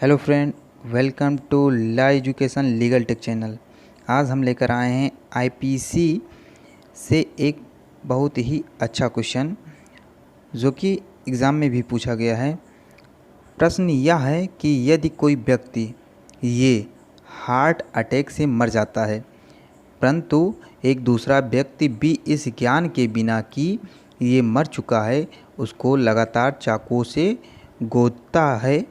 Hello friend, welcome to law education legal tech channel. आज हम लेकर आए हैं आईपीसी से एक बहुत ही अच्छा क्वेश्चन जो कि एग्ज़ाम में भी पूछा गया है। प्रश्न यह है कि यदि कोई व्यक्ति ये हार्ट अटैक से मर जाता है परंतु एक दूसरा व्यक्ति भी इस ज्ञान के बिना कि ये मर चुका है उसको लगातार चाकू से गोदता है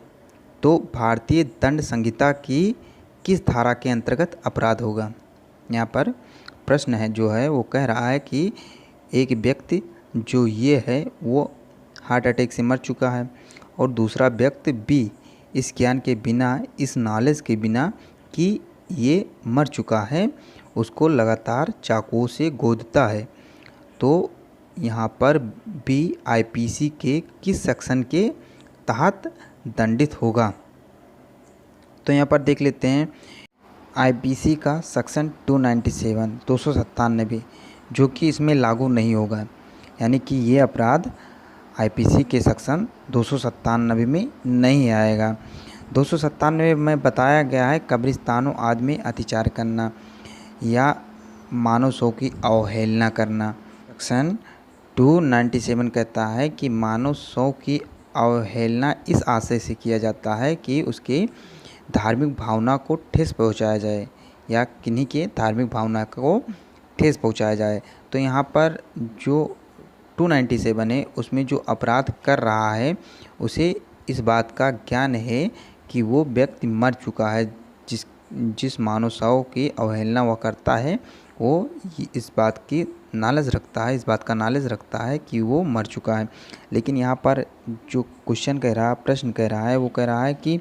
तो भारतीय दंड संहिता की किस धारा के अंतर्गत अपराध होगा। यहाँ पर प्रश्न है जो है वो कह रहा है कि एक व्यक्ति जो ये है वो हार्ट अटैक से मर चुका है और दूसरा व्यक्ति भी इस ज्ञान के बिना, इस नॉलेज के बिना कि ये मर चुका है उसको लगातार चाकुओं से गोदता है, तो यहाँ पर भी आईपीसी के किस सेक्शन के तहत दंडित होगा। तो यहाँ पर देख लेते हैं आईपीसी का सेक्शन 297 जो कि इसमें लागू नहीं होगा, यानी कि ये अपराध आईपीसी के सेक्शन 297 में नहीं आएगा। 297 में बताया गया है कब्रिस्तानों आदि में अत्याचार करना या मानव शव की अवहेलना करना। सेक्शन 297 कहता है कि मानव शव की अवहेलना इस आशय से किया जाता है कि उसके धार्मिक भावना को ठेस पहुंचाया जाए या किन्हीं के धार्मिक भावना को ठेस पहुंचाया जाए। तो यहाँ पर जो 297 है उसमें जो अपराध कर रहा है उसे इस बात का ज्ञान है कि वो व्यक्ति मर चुका है, जिस मानव शव की अवहेलना वह करता है वो इस बात की नॉलेज रखता है, इस बात का नॉलेज रखता है कि वो मर चुका है। लेकिन यहाँ पर जो क्वेश्चन कह रहा है, प्रश्न कह रहा है, वो कह रहा है कि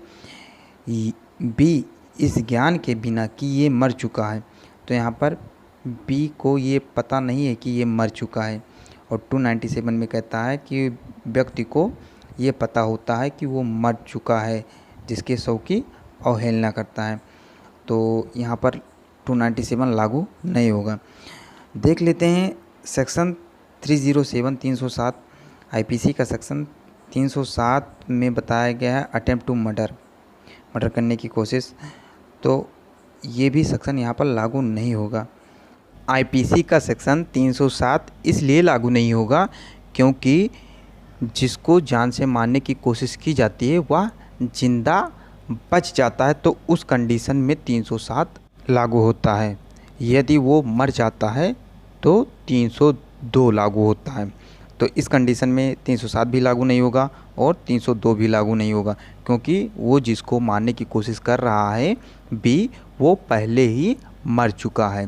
बी इस ज्ञान के बिना कि ये मर चुका है। तो यहाँ पर बी को ये पता नहीं है कि ये मर चुका है और 297 में कहता है कि व्यक्ति को ये पता होता है कि वो मर चुका है जिसके शव की अवहेलना करता है, तो यहाँ पर 297 लागू नहीं होगा। देख लेते हैं सेक्शन 307 आईपीसी का सेक्शन 307 में बताया गया है अटेम्प्ट टू मर्डर करने की कोशिश, तो ये भी सेक्शन यहाँ पर लागू नहीं होगा। आईपीसी का सेक्शन 307 इसलिए लागू नहीं होगा क्योंकि जिसको जान से मारने की कोशिश की जाती है वह जिंदा बच जाता है, तो उस कंडीशन में 307 लागू होता है। यदि वो मर जाता है तो 302 लागू होता है। तो इस कंडीशन में 307 भी लागू नहीं होगा और 302 भी लागू नहीं होगा क्योंकि वो जिसको मारने की कोशिश कर रहा है बी वो पहले ही मर चुका है।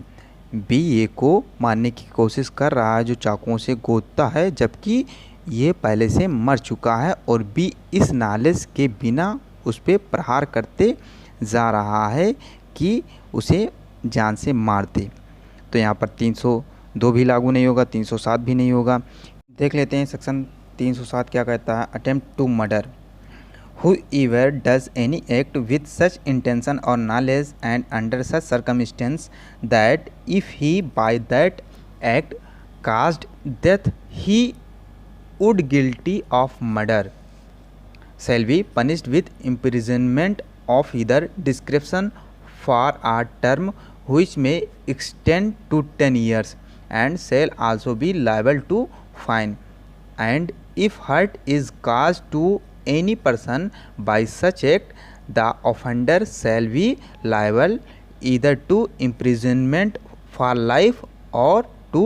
बी ए को मारने की कोशिश कर रहा है जो चाकुओं से गोदता है, जबकि ये पहले से मर चुका है और बी इस नॉलेज के बिना उस पर प्रहार करते जा रहा है कि उसे जान से मार दे। तो यहाँ पर 302 भी लागू नहीं होगा, 307 भी नहीं होगा। देख लेते हैं सेक्शन 307 क्या कहता है। Attempt to murder, whoever does any act with such intention or knowledge and under such circumstance that if he by that act caused death he would guilty of murder shall be punished with imprisonment of either description for a term which may extend to 10 years and shall also be liable to fine, and if hurt is caused to any person by such act the offender shall be liable either to imprisonment for life or to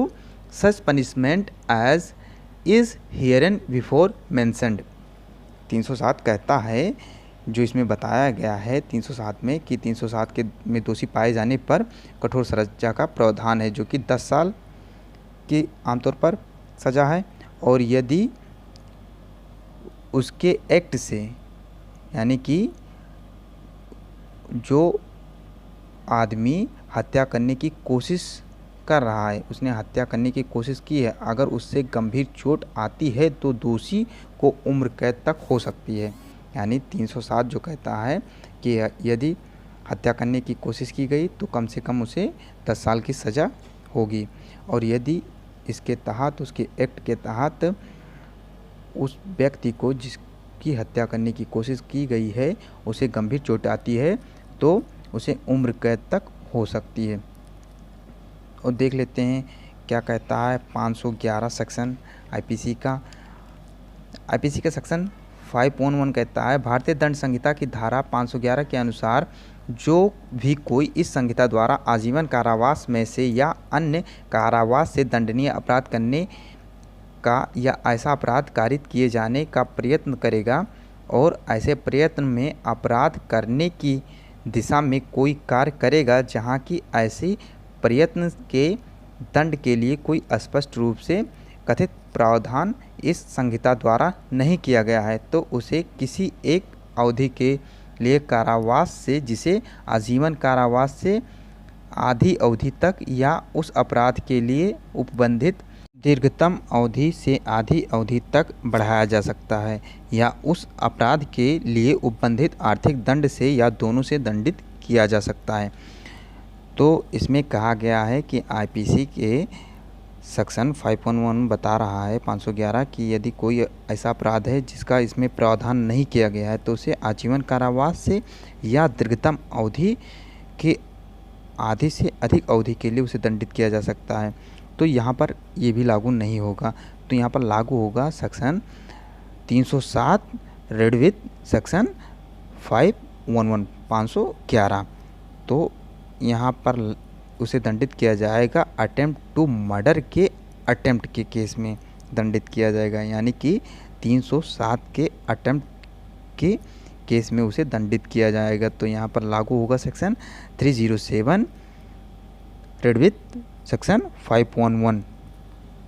such punishment as is herein before mentioned। 307 कहता है, जो इसमें बताया गया है 307 में कि 307 के में दोषी पाए जाने पर कठोर सजा का प्रावधान है जो कि 10 साल की आमतौर पर सज़ा है, और यदि उसके एक्ट से, यानी कि जो आदमी हत्या करने की कोशिश कर रहा है, उसने हत्या करने की कोशिश की है, अगर उससे गंभीर चोट आती है तो दोषी को उम्र कैद तक हो सकती है। यानी 307 जो कहता है कि यदि हत्या करने की कोशिश की गई तो कम से कम उसे 10 साल की सज़ा होगी, और यदि इसके तहत, उसके एक्ट के तहत उस व्यक्ति को की हत्या करने की कोशिश की गई है, उसे गंभीर चोट आती है तो उसे उम्र कैद तक हो सकती है। और देख लेते हैं क्या कहता है 511 सेक्शन आईपीसी का। आईपीसी का सेक्शन 5.1 कहता है, भारतीय दंड संहिता की धारा 511 के अनुसार जो भी कोई इस संहिता द्वारा आजीवन कारावास में से या अन्य कारावास से दंडनीय अपराध करने का या ऐसा अपराध कारित किए जाने का प्रयत्न करेगा और ऐसे प्रयत्न में अपराध करने की दिशा में कोई कार्य करेगा जहाँ की ऐसी प्रयत्न के दंड के लिए कोई स्पष्ट रूप से कथित प्रावधान इस संहिता द्वारा नहीं किया गया है, तो उसे किसी एक अवधि के लिए कारावास से, जिसे आजीवन कारावास से आधी अवधि तक या उस अपराध के लिए उपबंधित दीर्घतम अवधि से आधी अवधि तक बढ़ाया जा सकता है, या उस अपराध के लिए उपबंधित आर्थिक दंड से या दोनों से दंडित किया जा सकता है। तो इसमें कहा गया है कि आईपीसी के सेक्शन 5.1 बता रहा है 511 कि यदि कोई ऐसा अपराध है जिसका इसमें प्रावधान नहीं किया गया है तो उसे आजीवन कारावास से या दीर्घतम अवधि के आधी से अधिक अवधि के लिए उसे दंडित किया जा सकता है। तो यहाँ पर ये भी लागू नहीं होगा, तो यहाँ पर लागू होगा सेक्शन 307 रेड विथ सेक्शन 511 511। तो यहाँ पर उसे दंडित किया जाएगा अटेम्प्ट टू मर्डर के अटेम्प्ट के केस में दंडित किया जाएगा, यानी कि 307 के अटेम्प्ट के केस में उसे दंडित किया जाएगा। तो यहाँ पर लागू होगा सेक्शन 307 रेड विथ सेक्शन 5.1,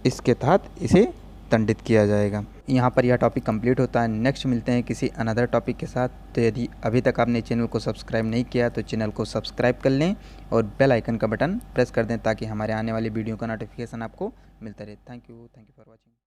इसके तहत इसे दंडित किया जाएगा। यहाँ पर यह टॉपिक कंप्लीट होता है। नेक्स्ट मिलते हैं किसी अनदर टॉपिक के साथ। तो यदि अभी तक आपने चैनल को सब्सक्राइब नहीं किया तो चैनल को सब्सक्राइब कर लें और बेल आइकन का बटन प्रेस कर दें ताकि हमारे आने वाली वीडियो का नोटिफिकेशन आपको मिलता रहे। Thank you for watching.